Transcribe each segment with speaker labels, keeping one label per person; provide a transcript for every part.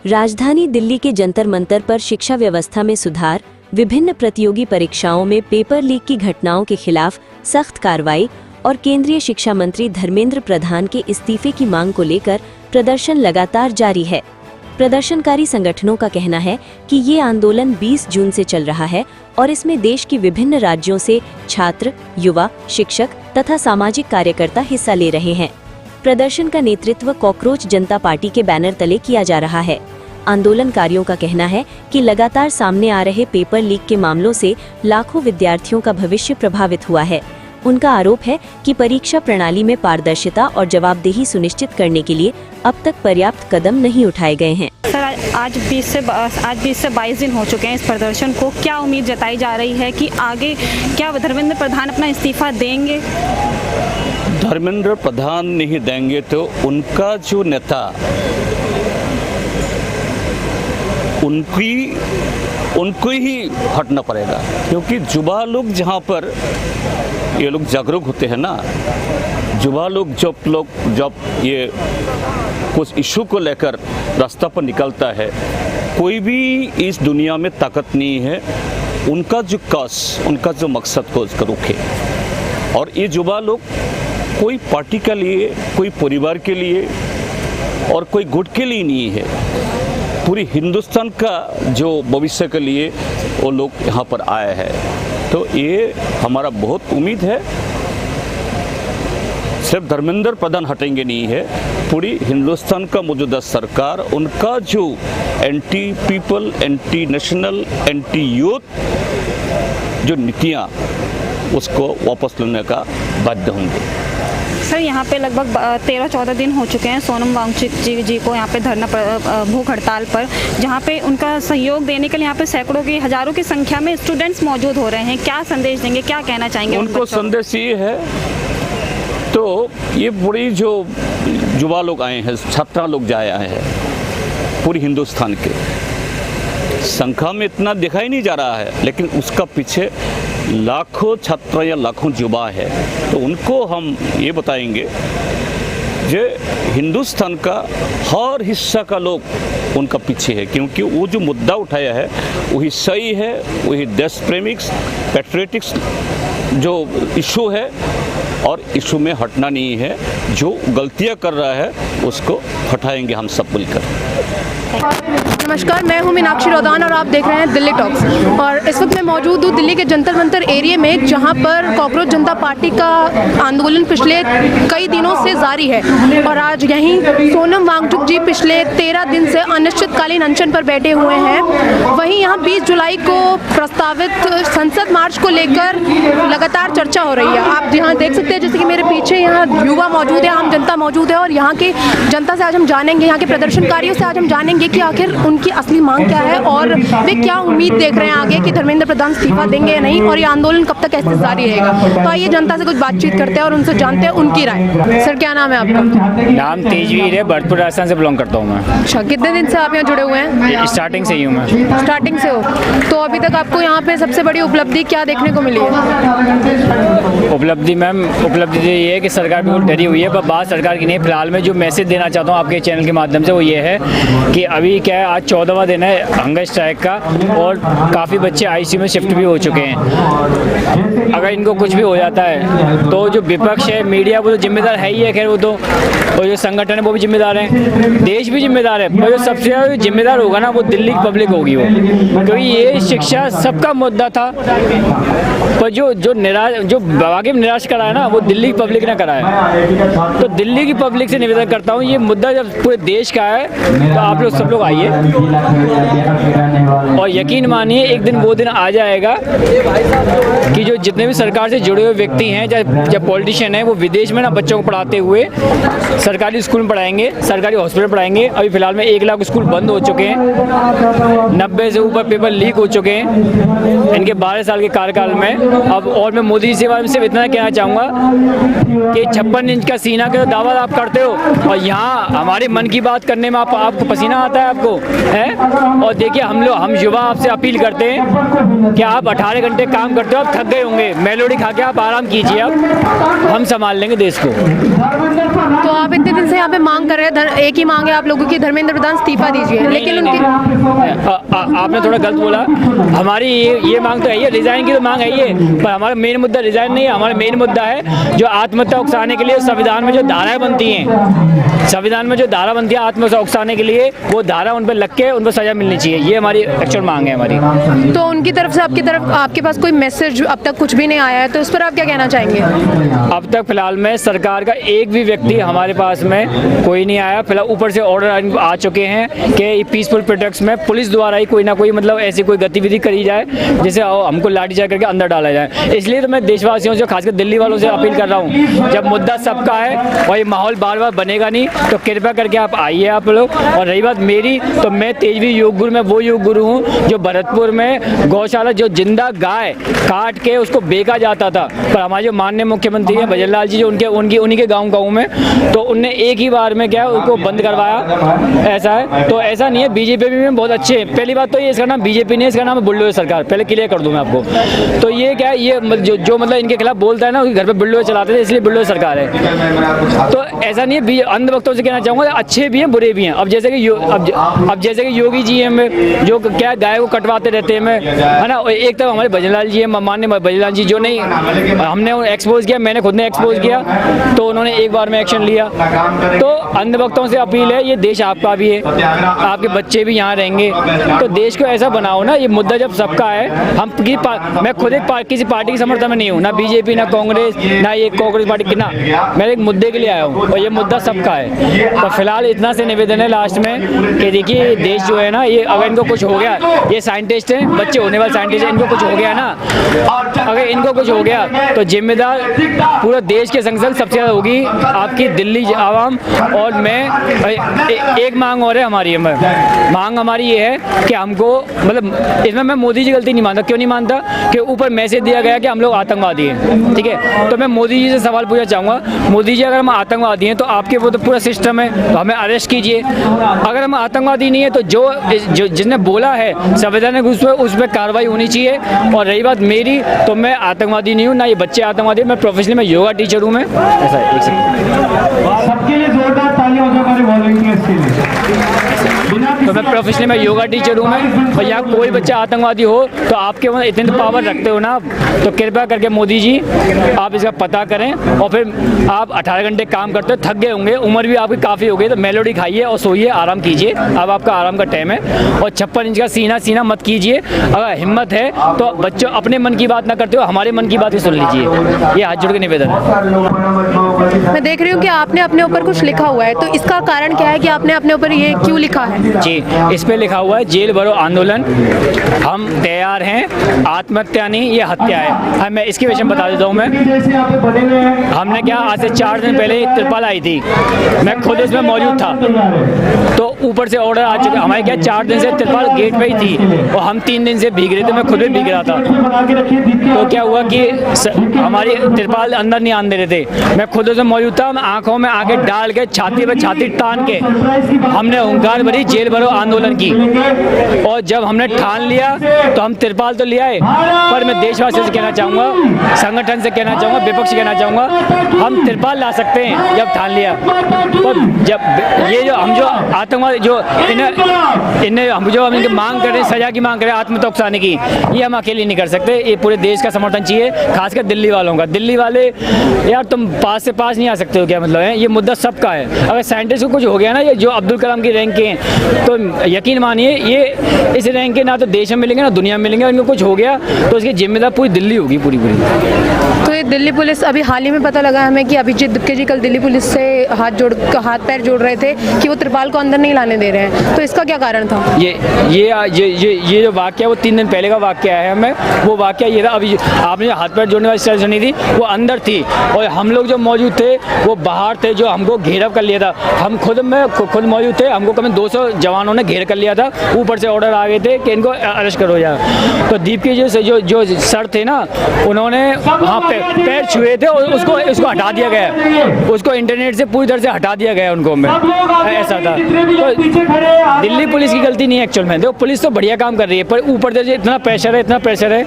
Speaker 1: राजधानी दिल्ली के जंतर मंतर पर शिक्षा व्यवस्था में सुधार, विभिन्न प्रतियोगी परीक्षाओं में पेपर लीक की घटनाओं के खिलाफ सख्त कार्रवाई और केंद्रीय शिक्षा मंत्री धर्मेंद्र प्रधान के इस्तीफे की मांग को लेकर प्रदर्शन लगातार जारी है। प्रदर्शनकारी संगठनों का कहना है कि ये आंदोलन 20 जून से चल रहा है और इसमें देश के विभिन्न राज्यों से छात्र, युवा, शिक्षक तथा सामाजिक कार्यकर्ता हिस्सा ले रहे हैं। प्रदर्शन का नेतृत्व कॉकरोच जनता पार्टी के बैनर तले किया जा रहा है। आंदोलनकारियों का कहना है कि लगातार सामने आ रहे पेपर लीक के मामलों से लाखों विद्यार्थियों का भविष्य प्रभावित हुआ है। उनका आरोप है कि परीक्षा प्रणाली में पारदर्शिता और जवाबदेही सुनिश्चित करने के लिए अब तक पर्याप्त कदम नहीं उठाए गए हैं।
Speaker 2: सर, आज 20 से 22 दिन हो चुके हैं इस प्रदर्शन को। क्या उम्मीद जताई जा रही है कि आगे क्या धर्मेंद्र प्रधान अपना इस्तीफा देंगे?
Speaker 3: धर्मेंद्र प्रधान नहीं देंगे तो उनका जो नेता उनको ही हटना पड़ेगा, क्योंकि युवा लोग जहाँ पर ये लोग जागरूक होते हैं ना, युवा लोग जब ये कुछ इशू को लेकर रास्ता पर निकलता है, कोई भी इस दुनिया में ताकत नहीं है उनका जो कस, उनका जो मकसद को उसका रोके। और ये युवा लोग कोई पार्टी के लिए, कोई परिवार के लिए और कोई गुट के लिए नहीं है, पूरी हिंदुस्तान का जो भविष्य के लिए वो लोग यहाँ पर आए हैं। तो ये हमारा बहुत उम्मीद है, सिर्फ धर्मेंद्र प्रधान हटेंगे नहीं है, पूरी हिंदुस्तान का मौजूदा सरकार उनका जो anti people, anti national, anti youth जो नीतियाँ उसको वापस लेने का बाध्य होंगे।
Speaker 2: सर, यहाँ पे लगभग 13-14 दिन हो चुके हैं सोनम वांगचुक जी को यहाँ पे धरना भूख हड़ताल पर, जहाँ पे उनका सहयोग देने के लिए यहाँ पे सैकड़ों की, हजारों की संख्या में स्टूडेंट्स मौजूद हो रहे हैं। क्या संदेश देंगे, क्या कहना चाहेंगे?
Speaker 3: उनको संदेश ये है, तो ये बड़ी जो युवा लोग आए हैं, छात्र लोग जाए आए हैं पूरी हिंदुस्तान के, संख्या में इतना दिखाई नहीं जा रहा है, लेकिन उसका पीछे लाखों छात्र या लाखों युवा है। तो उनको हम ये बताएंगे जो हिंदुस्तान का हर हिस्सा का लोग उनका पीछे है, क्योंकि वो जो मुद्दा उठाया है वही सही है, वही देश प्रेमिक्स, पैट्रियटिक्स जो इशू है, और इशू में हटना नहीं है। जो गलतियां कर रहा है उसको हटाएंगे हम सब मिलकर।
Speaker 4: नमस्कार, मैं हूं मीनाक्षी रोदान और आप देख रहे हैं दिल्ली टॉक्स। और इस वक्त मैं मौजूद हूं दिल्ली के जंतर मंतर एरिया में, जहां पर कॉकरोच जनता पार्टी का आंदोलन पिछले कई दिनों से जारी है। और आज यहीं सोनम वांगचुक जी पिछले 13 दिन से अनिश्चितकालीन अनशन पर बैठे हुए हैं। वहीं यहां 20 जुलाई को प्रस्तावित संसद मार्च को लेकर लगातार चर्चा हो रही है। आप यहाँ देख सकते हैं, जैसे कि मेरे पीछे यहाँ युवा मौजूद है, आम जनता मौजूद है, और यहाँ की जनता से आज हम जानेंगे, यहाँ के प्रदर्शनकारियों से आज हम जानेंगे कि आखिर उनकी असली मांग क्या है और वे क्या उम्मीद देख रहे हैं आगे कि धर्मेंद्र प्रधान इस्तीफा देंगे या नहीं, और ये आंदोलन कब तक ऐसे जारी रहेगा। तो आइए जनता से कुछ बातचीत करते हैं और उनसे जानते हैं उनकी राय। सर, क्या नाम है आपका?
Speaker 5: नाम तेजवीर है, भरतपुर राजस्थान से बिलोंग करता हूँ मैं।
Speaker 4: अच्छा, कितने दिन से आप यहाँ जुड़े हुए हैं?
Speaker 5: स्टार्टिंग से ही हूँ मैं।
Speaker 4: स्टार्टिंग से हो, तो अभी तक आपको यहाँ पे सबसे बड़ी उपलब्धि क्या देखने को मिली है?
Speaker 5: उपलब्धि मैम, उपलब्धि ये है कि सरकार बिल्कुल डरी हुई है, पर बात सरकार की नहीं। फिलहाल में जो मैसेज देना चाहता हूँ आपके चैनल के माध्यम से वो ये है कि अभी क्या है, आज 14वां दिन है हंगर स्ट्राइक का, और काफ़ी बच्चे आईसीयू में शिफ्ट भी हो चुके हैं। अगर इनको कुछ भी हो जाता है तो जो विपक्ष है, मीडिया, वो तो जिम्मेदार है ही है, खैर वो तो, और जो संगठन है वो भी जिम्मेदार हैं, देश भी जिम्मेदार है, पर जो सबसे ज़्यादा जिम्मेदार होगा ना वो दिल्ली की पब्लिक होगी। वो क्योंकि ये शिक्षा सबका मुद्दा था, पर जो वाकिफ निराश करा है ना वो दिल्ली की पब्लिक ने करा है। तो दिल्ली की पब्लिक से निवेदन करता हूँ, ये मुद्दा जब पूरे देश का है तो आप लोग सब लोग आइए, और यकीन मानिए एक दिन वो दिन आ जाएगा कि जो जितने भी सरकार से जुड़े हुए व्यक्ति हैं, चाहे पॉलिटिशियन हैं, वो विदेश में ना बच्चों को पढ़ाते हुए सरकारी स्कूल में पढ़ाएंगे, सरकारी हॉस्पिटल पढ़ाएंगे। अभी फिलहाल में 1 लाख स्कूल बंद हो चुके हैं, 90 से ऊपर पेपर लीक हो चुके हैं इनके 12 साल के कार्यकाल में। अब और मैं मोदी जी से सिर्फ इतना कहना चाहूँगा कि 56 इंच का सीना का दावा आप करते हो और यहाँ हमारे मन की बात करने में आपको पसीना आता है आपको, है। और देखिए हम युवा आपसे अपील करते हैं कि आप 18 घंटे काम करते हो, आप थक गए होंगे, मेलोडी खा के आप आराम कीजिए, अब हम संभाल लेंगे देश को।
Speaker 4: तो आप इतने दिन से यहाँ पे मांग कर रहे हैं, एक ही मांग है आप लोगों की, धर्मेंद्र प्रधान इस्तीफा दीजिए, लेकिन उनकी
Speaker 5: आपने थोड़ा गलत बोला। हमारी ये मांग तो है, ये रिजाइन की तो मांग है ये, पर हमारा मेन मुद्दा रिजाइन नहीं है। हमारा मेन मुद्दा है जो आत्महत्या उकसाने के लिए संविधान में जो धाराएं बनती हैं, संविधान में जो धारा बनती है आत्महत्या उकसाने के लिए, वो धारा उन पर लग के उन पर सजा मिलनी चाहिए। ये हमारी एक्चुअल मांग है हमारी।
Speaker 4: तो उनकी तरफ से आपके पास कोई मैसेज अब तक कुछ भी नहीं आया है, तो उस पर आप क्या कहना चाहेंगे?
Speaker 5: अब तक फिलहाल में सरकार का एक भी व्यक्ति हमारे पास में कोई नहीं आया। फिलहाल ऊपर से ऑर्डर आ चुके हैं कि पीसफुल प्रोटेस्ट में पुलिस द्वारा ही कोई ना कोई मतलब ऐसी कोई गतिविधि करी जाए जिसे हमको लाठीचार्ज करके अंदर डाला जाए। इसलिए तो मैं देशवासियों से, खासकर दिल्ली वालों से अपील कर रहा हूँ, जब मुद्दा सबका है और ये माहौल बार बार बनेगा नहीं, तो कृपया करके आप आइए आप लोग। और रही बात मेरी, तो मैं तेजवी योग गुरु में वो योग गुरु हूँ जो भरतपुर में गौशाला जो जिंदा गाय काट के उसको बेचा जाता था, पर हमारे जो माननीय मुख्यमंत्री हैं भजन लाल जी, जो उन्हीं के गाँव में, तो उनने एक ही बार में क्या उसको बंद करवाया। ऐसा है, तो ऐसा नहीं है। बीजेपी में बहुत अच्छे हैं। पहली बात तो ये, इसका नाम बीजेपी नहीं, इसका नाम है बुल्डोजर सरकार, पहले क्लियर कर दूं मैं आपको। तो ये क्या है, ये जो मतलब इनके खिलाफ बोलता है ना, घर पे बुल्डोजर चलाते थे, इसलिए बुल्डोजर सरकार है। तो ऐसा नहीं है। अंधभक्तों से कहना चाहूँगा, अच्छे भी हैं बुरे भी हैं। अब जैसे कि योगी जी हैं जो क्या गाय को कटवाते रहते हैं, है ना। एक तरफ हमारे भजन लाल जी हैं, माननीय भजन लाल जी, जो नहीं हमने एक्सपोज किया, मैंने खुद ने एक्सपोज किया, तो उन्होंने एक बार में एक्शन लिया। तो अंधभक्तों से अपील है, ये देश आपका भी है, आपके बच्चे भी यहाँ रहेंगे, तो देश को ऐसा बनाओ ना। ये मुद्दा जब सबका है, मैं खुद किसी पार्टी के समर्थन में नहीं हूँ, ना बीजेपी, ना कांग्रेस, ना ये कांग्रेस पार्टी की, ना मैं एक मुद्दे के लिए आया हूँ और ये मुद्दा सबका है। तो फिलहाल इतना से निवेदन है लास्ट में कि देखिए देश जो है ना, ये अगर इनको कुछ हो गया, ये साइंटिस्ट हैं, बच्चे होने वाले साइंटिस्ट हैं, इनको कुछ हो गया ना, अगर इनको कुछ हो गया तो जिम्मेदार पूरा देश के संग सबसे ज़्यादा होगी आपकी दिल्ली आवाम। और मैं एक मांग और है हमारी, मांग हमारी ये है कि हमको मतलब इसमें मैं मोदी जी गलती नहीं मानता। क्यों नहीं मानता? कि ऊपर मैसेज दिया गया कि हम लोग आतंकवादी हैं, ठीक है। तो मैं मोदी जी से सवाल पूछना चाहूँगा, मोदी जी अगर हम आतंकवादी हैं तो आपके वो तो पूरा सिस्टम है, तो हमें अरेस्ट कीजिए। अगर हम आतंकवादी नहीं है तो जो जिसने बोला है संवैधानिक उस पर कार्रवाई होनी चाहिए। और रही बात मेरी, तो मैं आतंकवादी नहीं हूँ, ना ये बच्चे आतंकवादी, मैं प्रोफेशनल, मैं योगा टीचर हूँ, मैं ऐसा है।
Speaker 6: सबके लिए जोरदार तालियां हो हमारे वॉलंटियर्स के लिए।
Speaker 5: तो मैं प्रोफेशनल, मैं योगा टीचर हूँ मैं, और यहाँ कोई बच्चा आतंकवादी हो तो आपके वहाँ इतने पावर रखते हो ना, तो कृपया करके मोदी जी आप इसका पता करें। और फिर आप 18 घंटे काम करते हो, थक गए होंगे, उम्र भी आपकी काफ़ी हो गई, तो मेलोडी खाइए और सोइए, आराम कीजिए। अब आपका आराम का टाइम है। और 56 इंच का सीना मत कीजिए। अगर हिम्मत है तो बच्चों अपने मन की बात ना करते हो, हमारे मन की बात ही सुन लीजिए। ये हाथ जोड़ के निवेदन है।
Speaker 4: मैं देख रही हूँ कि आपने अपने ऊपर कुछ लिखा हुआ है, तो इसका कारण क्या है कि आपने अपने ऊपर ये क्यों लिखा है?
Speaker 5: जी, इस पे लिखा हुआ है जेल भरो आंदोलन, हम तैयार हैं, आत्महत्या नहीं ये हत्या है। मैं इसके विषय में बता देता हूँ। हमने क्या, आज से 4 दिन पहले एक त्रिपाल आई थी, मैं खुद इसमें मौजूद था, तो ऊपर से ऑर्डर आ चुके। हमारे क्या 4 दिन से त्रिपाल गेट पे ही थी और हम 3 दिन से भीग रहे थे, मैं खुद भी भीग रहा था। तो क्या हुआ कि हमारी त्रिपाल अंदर नहीं आने दे रहे थे, मैं खुद उसमें मौजूद था। आंखों में आंखें डाल के, छाती पे छाती तान के हमने हुंकार भरी जेल भरो आंदोलन की। और जब हमने ठान लिया तो हम त्रिपाल तो ले आए, पर मैं देशवासियों से कहना चाहूँगा, संगठन से कहना चाहूँगा, विपक्ष से कहना चाहूँगा, हम त्रिपाल ला सकते हैं जब ठान लिया। पर जब ये जो हम जो आतंकवाद जो इन्हें हम जो हम इनकी मांग कर रहे हैं, सजा की मांग कर रहे हैं, आत्महत्या उकसाने की, ये हम अकेले नहीं कर सकते। ये पूरे देश का समर्थन चाहिए, खासकर दिल्ली वालों का। दिल्ली वाले यार तुम पास से पास नहीं आ सकते हो, क्या मतलब है? ये मुद्दा सबका है। अगर साइंटिस्ट को कुछ हो गया ना, ये जो अब्दुल कलाम की रैंक के हैं, तो यकीन मानिए ये इस रैंक के ना तो देश में मिलेंगे ना दुनिया में मिलेंगे। इनको कुछ हो गया तो उसकी जिम्मेदार पूरी दिल्ली होगी, पूरी।
Speaker 4: तो ये दिल्ली पुलिस, अभी हाल ही में पता लगा हमें कि अभिजीत दुक्के जी कल दिल्ली पुलिस से हाथ पैर जोड़ रहे थे कि वो त्रिपाल को अंदर नहीं लाने दे रहे हैं, तो इसका क्या कारण था?
Speaker 5: ये जो वाक्य वो 3 दिन पहले का वाक्य है। हमें वो वाक्य ये था, अभी आपने हाथ पैर जोड़ने वाली स्टाइल सुनी थी, वो अंदर थी और हम लोग जो मौजूद मौजूद थे वो बाहर थे, जो हमको घेराव कर लिया था। हम खुद मौजूद थे, हमको कम 200 जवानों ने घेर कर लिया था। ऊपर से ऑर्डर आ गए थे कि इनको अरेस्ट करो जाए। तो दीप की जो सर थे ना, उन्होंने वहाँ पे पैर छुए थे और उसको हटा दिया गया, उसको इंटरनेट से पूरी तरह से हटा दिया गया उनको में, ऐसा था। तो दिल्ली पुलिस की गलती नहीं है एक्चुअल में। देखो पुलिस तो बढ़िया काम कर रही है, पर ऊपर से इतना प्रेशर है,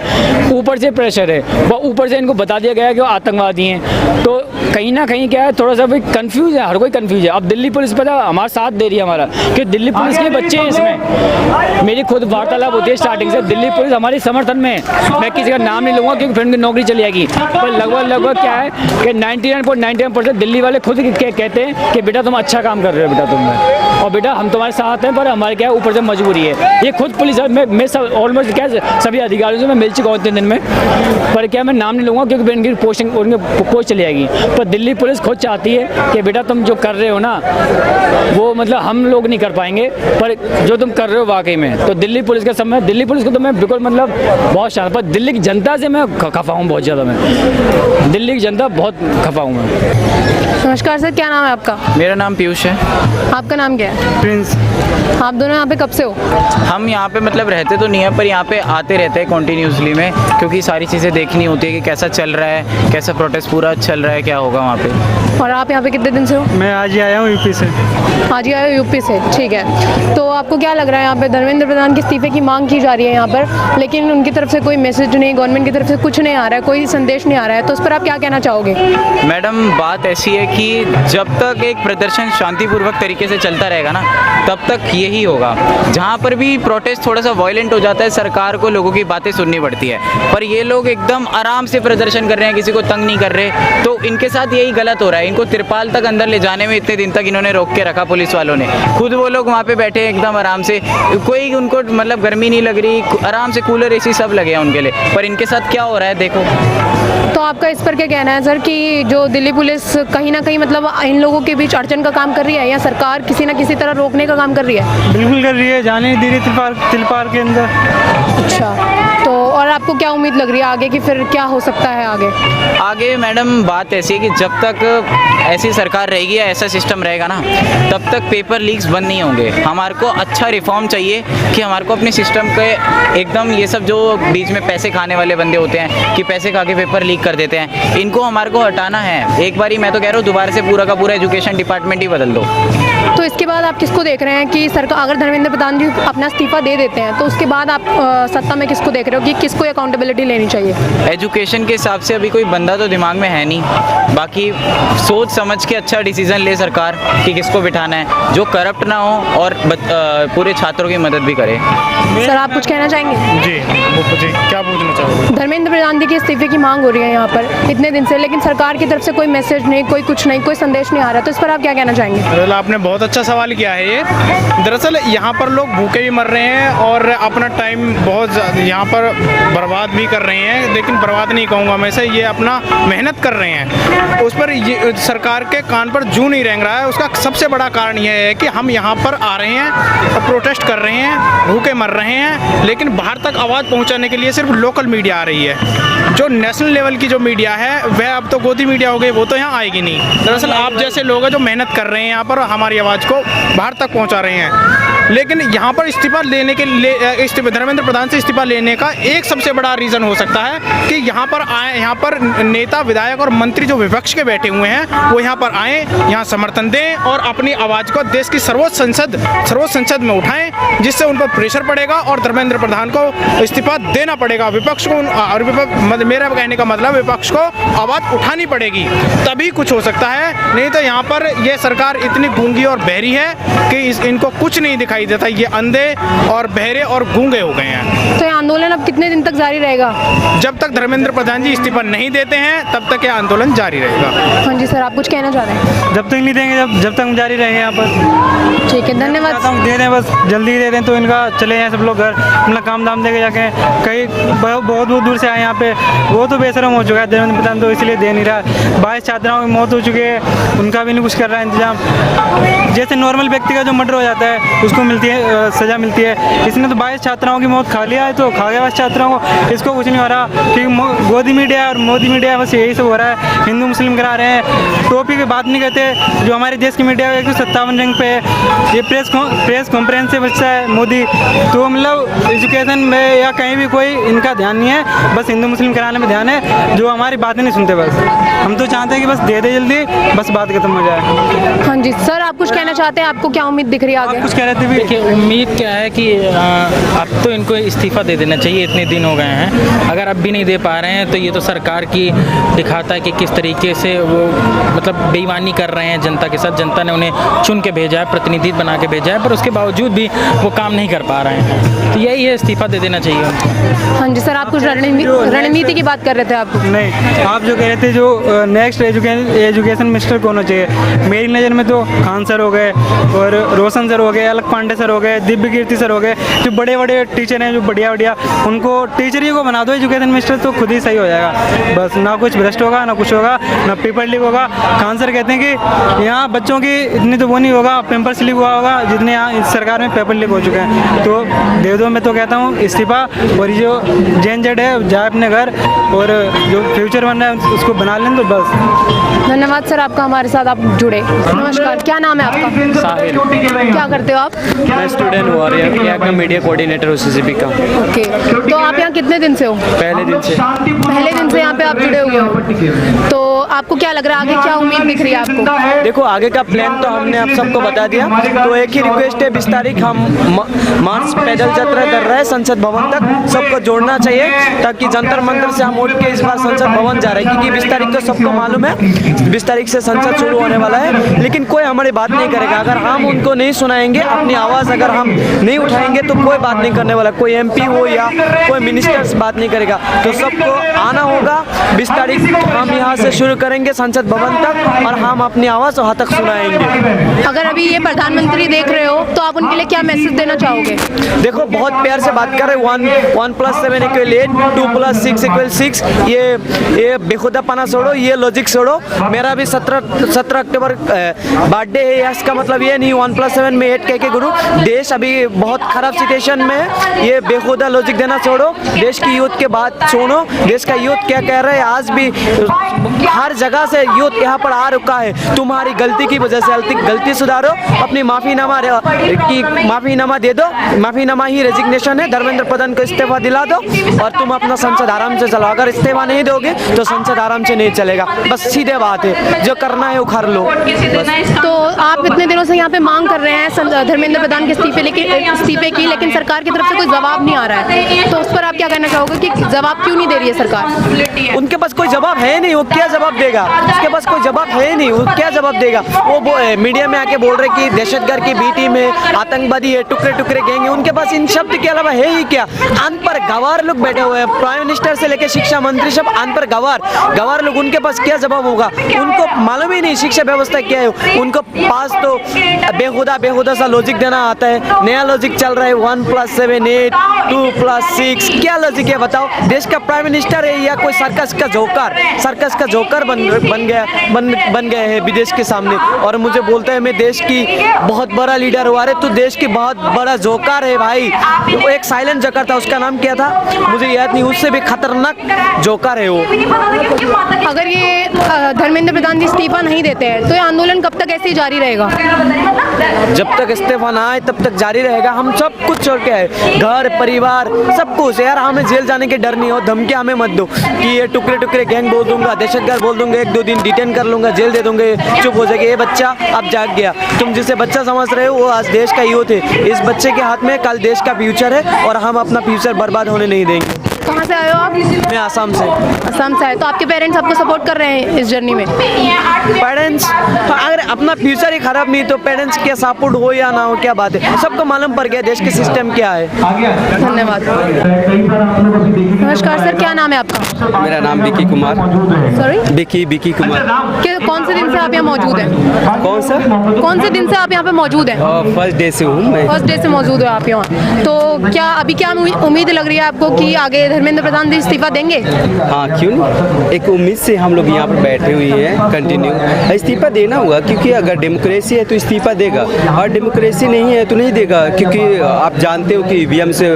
Speaker 5: ऊपर से प्रेशर है, वो ऊपर से इनको बता दिया गया है कि वो आतंकवादी हैं। तो कहीं ना कहीं क्या है, थोड़ा सा भी कंफ्यूज है, हर कोई कंफ्यूज है। अब दिल्ली पुलिस पता हमारा साथ दे रही है हमारा, कि दिल्ली पुलिस के बच्चे हैं इसमें। मेरी खुद वार्तालाप होती है स्टार्टिंग से, दिल्ली पुलिस हमारी समर्थन में है। मैं किसी का नाम नहीं लूँगा क्योंकि फिर उनकी नौकरी चली जाएगी, पर लगभग क्या है कि 99.99% दिल्ली वाले खुद कहते हैं कि बेटा तुम अच्छा काम कर रहे हो, बेटा तुम, और बेटा हम तुम्हारे साथ हैं, पर हमारे क्या है ऊपर से मजबूरी है। ये खुद पुलिस मैं सब ऑलमोस्ट क्या सभी अधिकारियों से मैं मिल चुका हूँ 3 दिन में, पर क्या मैं नाम नहीं लूँगा क्योंकि उनकी पोस्ट चली जाएगी। पर दिल्ली पुलिस खुद चाहती है कि बेटा तुम जो कर रहे हो ना, वो मतलब हम लोग नहीं कर पाएंगे, पर जो तुम कर रहे हो वाकई में। तो दिल्ली पुलिस का समय, दिल्ली पुलिस को तो मैं बिल्कुल मतलब बहुत शांत, पर दिल्ली की जनता से मैं खफा हूँ बहुत ज़्यादा। मैं दिल्ली की जनता बहुत खफा हूँ मैं।
Speaker 4: नमस्कार सर, क्या नाम है आपका?
Speaker 7: मेरा नाम पीयूष है।
Speaker 4: आपका नाम क्या है?
Speaker 6: प्रिंस।
Speaker 4: आप दोनों यहाँ पे कब से हो?
Speaker 7: हम यहाँ पे मतलब रहते तो नहीं है, पर यहाँ पे आते रहते हैं कंटिन्यूसली में, क्योंकि सारी चीज़ें देखनी होती है कि कैसा चल रहा है, कैसा प्रोटेस्ट पूरा चल रहा है, क्या होगा वहाँ पे।
Speaker 4: और आप यहाँ पे कितने दिन से हो?
Speaker 6: मैं आज ही आया हूँ यूपी से।
Speaker 4: आज ही आए हो यूपी से, ठीक है। तो आपको क्या लग रहा है, यहाँ पे धर्मेंद्र प्रधान के इस्तीफे की मांग की जा रही है यहाँ पर, लेकिन उनकी तरफ से कोई मैसेज नहीं, गवर्नमेंट की तरफ से कुछ नहीं आ रहा है, कोई संदेश नहीं आ रहा है, तो उस पर आप क्या कहना चाहोगे?
Speaker 7: मैडम बात ऐसी है कि जब तक एक प्रदर्शन शांतिपूर्वक तरीके से चलता रहेगा ना, तब तक यही होगा। जहाँ पर भी प्रोटेस्ट थोड़ा सा वायलेंट हो जाता है, सरकार को लोगों की बातें सुननी पड़ती है, पर ये लोग एकदम आराम से प्रदर्शन कर रहे हैं, किसी को तंग नहीं कर रहे, तो इनके साथ यही गलत हो रहा है। इनको तिरपाल तक अंदर ले जाने में इतने दिन तक इन्होंने रोक के रखा पुलिस वालों ने। खुद वो लोग वहाँ पे बैठे हैं एकदम आराम से, कोई उनको मतलब गर्मी नहीं लग रही, आराम से कूलर एसी सब लगे हैं उनके लिए, पर इनके साथ क्या हो रहा है देखो।
Speaker 4: तो आपका इस पर क्या कहना है सर, कि जो दिल्ली पुलिस कहीं ना कहीं मतलब इन लोगों के बीच अड़चन का काम कर रही है, या सरकार किसी ना किसी तरह रोकने का काम कर रही है?
Speaker 6: बिल्कुल कर रही है, जाने नहीं दे रही तिलपार के अंदर।
Speaker 4: अच्छा, तो और आपको क्या उम्मीद लग रही है आगे की, फिर क्या हो सकता है आगे?
Speaker 7: मैडम बात ऐसी है कि जब तक ऐसी सरकार रहेगी या ऐसा सिस्टम रहेगा ना, तब तक पेपर लीक्स बंद नहीं होंगे। हमारे को अच्छा रिफॉर्म चाहिए कि हमारे को अपने सिस्टम के एकदम ये सब जो बीच में पैसे खाने वाले बंदे होते हैं कि पैसे खा के पेपर लीक कर देते हैं, इनको हमारे को हटाना है। एक बारी मैं तो कह रहा हूँ दोबारा से पूरा का पूरा एजुकेशन डिपार्टमेंट ही बदल दो।
Speaker 4: तो इसके बाद आप किसको देख रहे हैं कि सरकार, अगर धर्मेंद्र प्रधान जी अपना इस्तीफा दे देते हैं, तो उसके बाद आप सत्ता में किसको देख रहे हो कि किसको अकाउंटेबिलिटी लेनी चाहिए?
Speaker 7: एजुकेशन के हिसाब से अभी कोई बंदा तो दिमाग में है नहीं, बाकी सोच समझ के अच्छा डिसीजन ले सरकार कि किसको बिठाना है, जो करप्ट ना हो और पूरे छात्रों की मदद भी करे।
Speaker 4: सर आप कुछ कहना चाहेंगे?
Speaker 6: जी वो पूछिए, क्या पूछना चाहोगे?
Speaker 4: धर्मेंद्र प्रधान जी के इस्तीफे की मांग हो रही है यहाँ पर इतने दिन से, लेकिन सरकार की तरफ से कोई मैसेज नहीं, कोई कुछ नहीं, कोई संदेश नहीं आ रहा, तो इस पर आप क्या कहना चाहेंगे?
Speaker 8: दरअसल आपने बहुत अच्छा सवाल किया है ये। दरअसल यहाँ पर लोग भूखे भी मर रहे हैं और अपना टाइम बहुत यहाँ पर बर्बाद भी कर रहे हैं, लेकिन बर्बाद नहीं कहूँगा मैं से, ये अपना मेहनत कर रहे हैं, उस पर ये सरकार के कान पर जूं नहीं रेंग रहा है। उसका सबसे बड़ा कारण ये है कि हम यहाँ पर आ रहे हैं और प्रोटेस्ट कर रहे हैं, भूखे मर रहे हैं, लेकिन बाहर तक आवाज़ पहुँचाने के लिए सिर्फ लोकल मीडिया आ रही है। जो नेशनल लेवल की जो मीडिया है वह अब तो गोदी मीडिया हो गई, वो तो यहाँ आएगी नहीं। दरअसल आप जैसे लोग हैं जो मेहनत कर रहे हैं यहाँ पर, हमारी आवाज़ को बाहर तक पहुँचा रहे हैं, लेकिन यहाँ पर इस्तीफा लेने के लिए धर्मेंद्र प्रधान से इस्तीफा लेने का एक सबसे बड़ा रीज़न हो सकता है कि यहाँ पर आए, यहाँ पर नेता विधायक और मंत्री जो विपक्ष के बैठे हुए हैं वो यहाँ पर आएँ, यहाँ समर्थन दें और अपनी आवाज़ को देश की सर्वोच्च संसद में उठाएं, जिससे उन पर प्रेशर पड़ेगा और धर्मेंद्र प्रधान को इस्तीफा देना पड़ेगा। विपक्ष को और मेरा कहने का मतलब विपक्ष को आवाज़ उठानी पड़ेगी, तभी कुछ हो सकता है। नहीं तो यहाँ पर ये सरकार इतनी गूंगी और बहरी है कि इनको कुछ नहीं दिखाई देता, ये अंधे और बहरे और गूंगे हो गए हैं।
Speaker 4: तो ये आंदोलन अब कितने दिन तक जारी रहेगा?
Speaker 8: जब तक धर्मेंद्र प्रधान जी इस्तीफा नहीं देते हैं तब तक ये आंदोलन जारी रहेगा।
Speaker 4: हाँ जी सर, आप कुछ कहना चाह रहे हैं?
Speaker 6: जब तक नहीं देंगे, जब तक हम जारी रहेंगे यहाँ पर।
Speaker 4: ठीक है, धन्यवाद।
Speaker 6: दे दें, बस जल्दी दे दें तो इनका चले जाएँ सब लोग घर, अपना काम धाम दे के जाके। कई बहुत दूर से आए यहाँ पे, वो तो बेशरम हो चुका है धर्मेंद्र प्रधान, तो इसलिए दे नहीं रहा। 22 छात्राओं की मौत हो चुकी है, उनका भी नहीं कुछ कर रहा है इंतजाम। जैसे नॉर्मल व्यक्ति का जो मर्डर हो जाता है उसको मिलती है, सज़ा मिलती है। इसने तो 22 छात्राओं की मौत खा लिया है, तो खा गया 22 छात्राओं को। इसको कुछ नहीं हो रहा कि गोदी मीडिया और मोदी मीडिया बस यही सब हो रहा है, हिंदू मुस्लिम करा रहे हैं, टोपी की बात नहीं करते। जो हमारे देश की मीडिया है 157 रैंक पे है, ये प्रेस कॉन्फ्रेंस से बचता है मोदी। तो मतलब एजुकेशन में या कहीं भी कोई इनका ध्यान नहीं है, बस हिंदू मुस्लिम कराने में ध्यान है। जो हमारी बातें नहीं सुनते, बस हम तो चाहते हैं कि बस दे दे जल्दी, बस बात खत्म हो जाए।
Speaker 4: हाँ जी सर, आप कुछ कहना चाहते हैं? आपको क्या उम्मीद दिख रही है आगे?
Speaker 6: आप कुछ कह रहे थे भी?
Speaker 9: देखिए, उम्मीद क्या है कि अब तो इनको इस्तीफ़ा दे देना चाहिए, इतने दिन हो गए हैं। अगर अब भी नहीं दे पा रहे हैं तो ये तो सरकार की दिखाता है कि किस तरीके से वो मतलब बेईमानी कर रहे हैं जनता के साथ। जनता ने उन्हें चुन के भेजा है, प्रतिनिधि बना के भेजा है, पर उसके बावजूद भी वो काम नहीं कर पा रहे हैं। तो यही है, इस्तीफ़ा दे देना चाहिए उनको।
Speaker 4: हाँ जी सर, आप कुछ रणनीति की बात कर रहे थे। आप
Speaker 6: नहीं, आप जो कह रहे थे जो नेक्स्ट एजुकेशन मिनिस्टर कौन होना चाहिए, मेरी नज़र में तो खान सर हो गए और रोशन सर हो गए, अलग पांडे सर हो गए, दिव्य कीर्ति सर हो गए। जो बड़े बड़े टीचर हैं, जो बढ़िया उनको टीचर ही को बना दो एजुकेशन मिनिस्टर, तो खुद ही सही हो जाएगा। बस ना कुछ भ्रष्ट होगा, ना कुछ होगा, ना पेपर लीक होगा। खान सर कहते हैं कि यहाँ बच्चों की इतनी तो वो नहीं होगा, पेपर लीक हुआ होगा जितने यहाँ इस सरकार में पेपर लीक हो चुके हैं। तो दे दो, मैं तो कहता हूँ इस्तीफा, और ये जो जेन-जेड है जाए अपने घर, और जो फ्यूचर बन रहा है उसको बना लें, तो बस।
Speaker 4: धन्यवाद सर आपका, हमारे साथ आप जुड़े। नमस्कार, क्या नाम है आपका?
Speaker 10: साहिल।
Speaker 4: क्या करते हो आप?
Speaker 10: मैं स्टूडेंट हूँ और यहाँ का मीडिया कोऑर्डिनेटर हूँ CCP का।
Speaker 4: ओके, तो आप यहाँ कितने दिन से हो?
Speaker 10: पहले दिन से
Speaker 4: यहाँ पे आप जुड़े हुए हो, तो आपको क्या लग रहा है आगे क्या उम्मीद दिख रही है आपको?
Speaker 10: देखो, आगे का प्लान तो हमने आप सबको बता दिया। तो एक ही रिक्वेस्ट है, 20 तारीख हम मार्च पैदल यात्रा कर रहे हैं संसद भवन तक। सबको जोड़ना चाहिए ताकि जंतर मंतर से हम उठ के इस बार संसद भवन जा रहे हैं, क्योंकि 20 तारीख को सबको मालूम है 20 तारीख से संसद शुरू होने वाला है। लेकिन कोई हमारी बात नहीं करेगा। अगर हम उनको नहीं सुनाएंगे, अपनी आवाज़ अगर हम नहीं उठाएंगे, तो कोई बात नहीं करने वाला। कोई MP हो या कोई मिनिस्टर्स बात नहीं करेगा। तो सबको आना होगा। 20 तारीख हम यहाँ से शुरू करेंगे संसद भवन तक, और हम अपनी आवाज़ वहाँ तक सुनाएंगे।
Speaker 4: अगर अभी ये प्रधानमंत्री देख रहे हो तो आप उनके लिए क्या मैसेज देना चाहोगे?
Speaker 10: देखो, बहुत प्यार से बात कर रहे हैं। 1 + 7 = 8, 2 + 6 = 6। ये बेखुदापना छोड़ो, ये लॉजिक छोड़ो। मेरा भी 17 अक्टूबर बर्थडे है। इसका मतलब ये नहीं 1 + 7 में 8 कह के गुरु। देश अभी बहुत खराब सिचुएशन में है। ये बेखुदा लॉजिक देना छोड़ो, देश की यूथ के बात सुनो। देश का यूथ क्या कह रहा है, आज भी हर जगह से यूथ यहाँ पर आ रुका है। तुम्हारी गलती की वजह से गलती सुधारो, अपनी माफीनामा दे दो। माफीनामा ही रेजिग्नेशन है। धर्मेंद्र प्रधान को इस्तीफा दिला दो और तुम अपना संसद आराम से चलाओ। अगर इस्तीफा नहीं दोगे तो संसद आराम से नहीं चलेगा। बस सीधे बात है, जो करना है उखाड़ लो।
Speaker 4: तो आप इतने दिनों से यहाँ पे मांग कर रहे हैं धर्मेंद्र प्रधान के इस्तीफे की, लेकिन सरकार की तरफ से कोई जवाब नहीं आ रहा है, तो उस पर आप क्या कहना चाहोगे कि जवाब क्यों नहीं दे रही है सरकार?
Speaker 10: उनके पास कोई जवाब है नहीं, वो क्या जवाब देगा? उसके पास कोई जवाब है नहीं, वो क्या जवाब देगा? वो मीडिया में आके बोल रहे कि दहशतगर्द की बी टीम है, आतंकवादी है, टुकड़े टुकड़े गैंग है। उनके पास इन शब्द के अलावा है ही क्या? अनपढ़ गवार लोग बैठे हुए हैं, प्राइम मिनिस्टर से लेकर शिक्षा मंत्री सब अनपढ़ गवार लोग। उनके पास क्या जवाब होगा? उनको मालूम ही नहीं शिक्षा व्यवस्था क्या है। उनको पास तो बेहुदा सा लॉजिक देना आता है। नया लॉजिक चल रहा है 1 + 7 = 8, 2 + 6। क्या लॉजिक है बताओ? देश का प्राइम मिनिस्टर है या कोई सर्कस का जोकर बन गए हैं विदेश के सामने, और मुझे बोलता है मैं देश की बहुत बड़ा लीडर हुआ। अरे तू देश की बहुत बड़ा जोकर है भाई। वो एक साइलेंट जोकर था, उसका नाम क्या था मुझे याद नहीं, उससे भी खतरनाक जोकर है वो।
Speaker 4: अगर ये धर्मेंद्र प्रधान जी इस्तीफा नहीं देते हैं तो ये आंदोलन कब तक ऐसे ही जारी रहेगा?
Speaker 10: जब तक इस्तीफा ना आए तब तक जारी रहेगा। हम सब कुछ छोड़ के आए, घर परिवार सब कुछ। यार हमें जेल जाने के डर नहीं हो, धमकी हमें मत दो कि ये टुकड़े गैंग बोल दूंगा, दहशतगर्द बोल दूंगा, 1-2 दिन डिटेन कर लूंगा, जेल दे दूंगे, चुप हो जाएगा। ये बच्चा अब जाग गया। तुम जिसे बच्चा समझ रहे हो वो आज देश का यूथ है। इस बच्चे के हाथ में कल देश का फ्यूचर है, और हम अपना फ्यूचर बर्बाद होने नहीं देंगे।
Speaker 4: कहाँ से आए हो आप?
Speaker 10: मैं आसाम से
Speaker 4: आए। तो आपके पेरेंट्स आपको सपोर्ट कर रहे हैं इस जर्नी में?
Speaker 10: पेरेंट्स अगर अपना फ्यूचर ही खराब नहीं तो पेरेंट्स क्या सपोर्ट हो या ना हो, क्या बात है? सबको मालूम पड़ गया देश के सिस्टम क्या है।
Speaker 4: धन्यवाद। नमस्कार सर, क्या नाम है आपका?
Speaker 11: मेरा नाम विकी कुमार।
Speaker 4: सॉरी,
Speaker 11: विकी कुमार।
Speaker 4: कौन से दिन से आप यहाँ मौजूद हैं? कौन से दिन से आप यहाँ पे मौजूद हैं?
Speaker 11: फर्स्ट डे से हूँ मैं।
Speaker 4: फर्स्ट डे से मौजूद हो आप यहाँ। तो क्या अभी क्या उम्मीद लग रही है आपको कि आगे धर्मेंद्र प्रधान इस्तीफा देंगे?
Speaker 10: हाँ, क्यों नहीं। एक उम्मीद से हम लोग यहाँ पर बैठे हुए हैं, कंटिन्यू इस्तीफा देना होगा, क्योंकि अगर डेमोक्रेसी है तो इस्तीफा देगा और डेमोक्रेसी नहीं है तो नहीं देगा, क्योंकि आप जानते हो कि ईवीएम से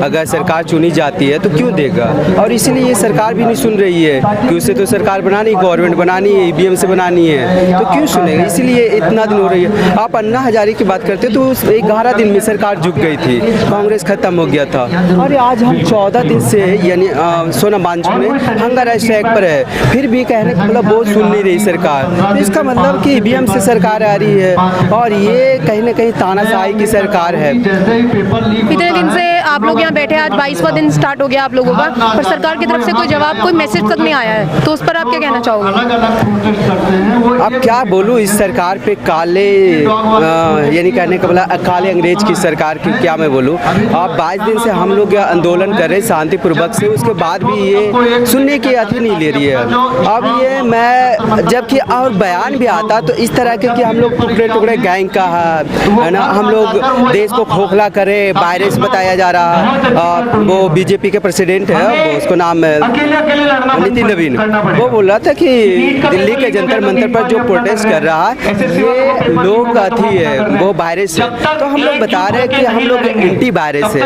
Speaker 10: अगर सरकार चुनी जाती है तो क्यों देगा। और इसलिए ये सरकार भी नहीं सुन रही है कि उसे तो सरकार बनानी, गवर्नमेंट बनानी है, ईवीएम से बनानी है, तो क्यों सुनेगा। इसीलिए इतना दिन हो रही है। आप अन्ना हजारे की बात करते तो उस 11 दिन में सरकार झुक गई थी, कांग्रेस खत्म हो गया था। और आज हम 14 दिन से यानी सोनम वांगचुक में हंगर स्ट्राइक पर है, फिर भी कहने का मतलब बहुत सुन नहीं रही सरकार। तो इसका मतलब कि ईवीएम से सरकार आ रही है और ये कहीं ना कहीं तानाशाही की सरकार है।
Speaker 4: इतने दिन से आप लोग यहाँ बैठे, आज 22वां दिन स्टार्ट हो गया आप लोगों का, पर सरकार की तरफ से कोई जवाब, कोई मैसेज तक नहीं आया है, तो उस पर आप क्या कहना चाहोगे?
Speaker 10: अब क्या बोलूँ इस सरकार पे, काले यानी कहने का मतलब काले अंग्रेज की सरकार की क्या मैं बोलूँ। अब 22 दिन से हम लोग आंदोलन कर रहे शांतिपूर्वक से, उसके बाद भी ये सुनने की अति नहीं ले रही है। अब ये मैं जबकि और बयान भी आता तो इस तरह के कि हम लोग टुकड़े टुकड़े गैंग का है ना, हम लोग देश को खोखला करे, वायरस बताया जा रहा। वो बीजेपी के प्रेसिडेंट है, वो उसको नाम नितिन नवीन, वो बोल रहा था कि दिल्ली के जंतर मंतर पर जो प्रोटेस्ट कर रहा है ये लोग अथी है, वो वायरस है। तो हम लोग बता रहे हैं कि हम लोग एंटी वायरस है,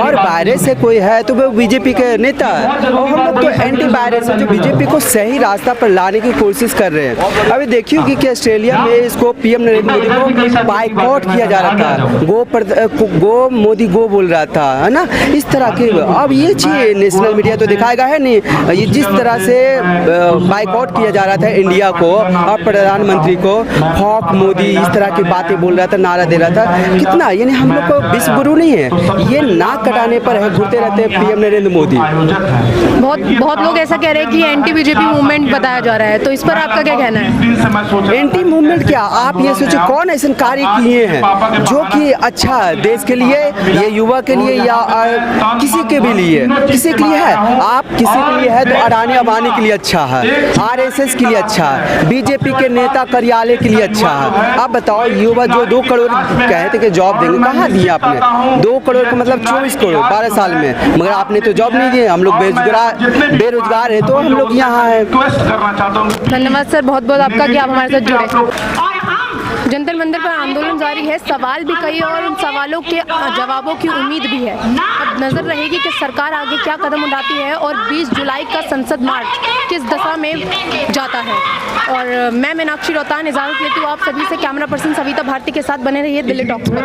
Speaker 10: और वायरस है कोई है तो वो बीजेपी के नेता है, और हम लोग तो एंटी वायरस है जो बीजेपी को सही रास्ता पर लाने की कोशिश कर रहे हैं। अभी देखिए कि ऑस्ट्रेलिया में इसको पीएम नरेंद्र मोदी को बाइकआउट किया जा रहा था, गो मोदी गो बोल रहा था, है ना, इस तरह के। अब ये चीज नेशनल मीडिया तो दिखाएगा है नहीं, ये जिस तरह से बाइकआउट किया जा रहा था इंडिया को और प्रधानमंत्री को, फॉक मोदी इस तरह की बातें बोल रहा था, नारा दे रहा था, कितना यानी हम लोग को विश्व गुरु नहीं है, ये नाक कटाने पर है घूरते रहते हैं पीएम नरेंद्र मोदी।
Speaker 4: बहुत लोग ऐसा कह रहे हैं कि एंटी बीजेपी मूवमेंट बताया जा रहा है, तो इस पर आपका क्या कहना है?
Speaker 10: एंटी मूवमेंट क्या, आप ये सोचो कौन ऐसे कार्य किए हैं जो कि अच्छा देश के लिए, ये युवा के लिए या किसी के भी लिए, किसी के लिए है, आप किसी के लिए है तो अडानी अंबानी के लिए अच्छा है, आरएसएस के लिए अच्छा है, बीजेपी के नेता कार्यालय के लिए अच्छा है। आप बताओ युवा जो 2 करोड़ कहे थे कि जॉब देंगे, कहाँ दिया आपने? 2 करोड़ का मतलब 24 करोड़ 12 साल में, मगर आपने तो जॉब नहीं दिए। हम लोग बेरोजगार है तो हम लोग यहाँ है।
Speaker 4: धन्यवाद सर, बहुत बहुत आपका कि आप हमारे साथ जुड़े। जंतर मंतर पर आंदोलन जारी है, सवाल भी कई और उन सवालों के जवाबों की उम्मीद भी है। अब नजर रहेगी कि सरकार आगे क्या कदम उठाती है और 20 जुलाई का संसद मार्च किस दशा में जाता है। और मैं मीनाक्षी रोहतान इजाजत लेती हूँ आप सभी से। कैमरा पर्सन सविता भारती के साथ बने रहिए दिल्ली टॉक्स में।